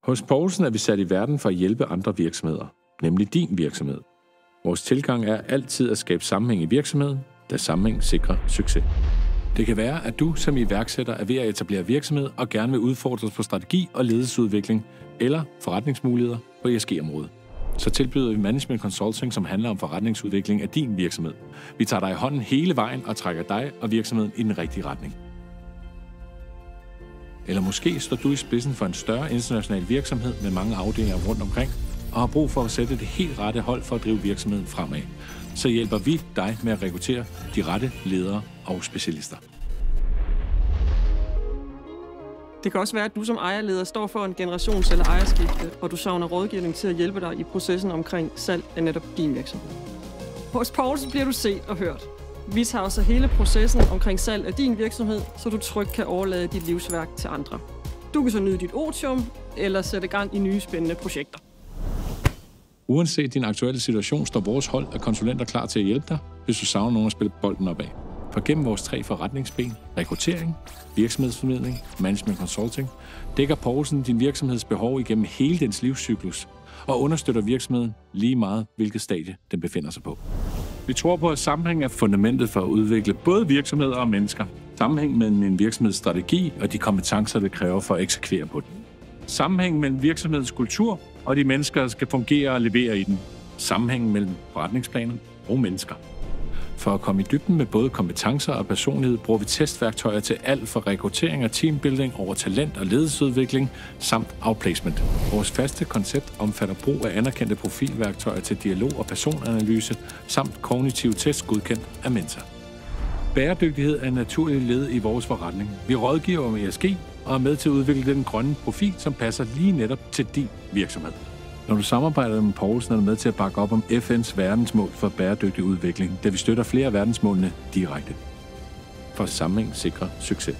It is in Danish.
Hos Poulsen er vi sat i verden for at hjælpe andre virksomheder, nemlig din virksomhed. Vores tilgang er altid at skabe sammenhæng i virksomheden, da sammenhæng sikrer succes. Det kan være, at du som iværksætter er ved at etablere virksomhed og gerne vil udfordres på strategi og ledelsesudvikling eller forretningsmuligheder på ESG-området. Så tilbyder vi management consulting, som handler om forretningsudvikling af din virksomhed. Vi tager dig i hånden hele vejen og trækker dig og virksomheden i den rigtige retning. Eller måske står du i spidsen for en større international virksomhed med mange afdelinger rundt omkring, og har brug for at sætte det helt rette hold for at drive virksomheden fremad. Så hjælper vi dig med at rekruttere de rette ledere og specialister. Det kan også være, at du som ejerleder står for en generations- eller ejerskifte, og du savner rådgivning til at hjælpe dig i processen omkring salg af netop din virksomhed. Hos Poulsen bliver du set og hørt. Vi tager også hele processen omkring salg af din virksomhed, så du trygt kan overlade dit livsværk til andre. Du kan så nyde dit otium, eller sætte gang i nye spændende projekter. Uanset din aktuelle situation, står vores hold af konsulenter klar til at hjælpe dig, hvis du savner nogen at spille bolden op af. For gennem vores 3 forretningsben, rekruttering, virksomhedsformidling, management consulting, dækker Poulsen din virksomheds behov igennem hele dens livscyklus og understøtter virksomheden lige meget, hvilket stadie den befinder sig på. Vi tror på, at sammenhæng er fundamentet for at udvikle både virksomheder og mennesker. Sammenhæng mellem en virksomheds strategi og de kompetencer, det kræver for at eksekvere på den. Sammenhæng mellem virksomhedens kultur og de mennesker, der skal fungere og levere i den. Sammenhæng mellem forretningsplaner og mennesker. For at komme i dybden med både kompetencer og personlighed, bruger vi testværktøjer til alt fra rekruttering og teambuilding over talent og ledelsesudvikling samt outplacement. Vores faste koncept omfatter brug af anerkendte profilværktøjer til dialog og personanalyse samt kognitiv test godkendt af Mentor. Bæredygtighed er en naturlig led i vores forretning. Vi rådgiver om ESG og er med til at udvikle den grønne profil, som passer lige netop til din virksomhed. Når du samarbejder med Poulsen, er du med til at bakke op om FN's verdensmål for bæredygtig udvikling, da vi støtter flere af verdensmålene direkte. For sammenhæng sikrer succes.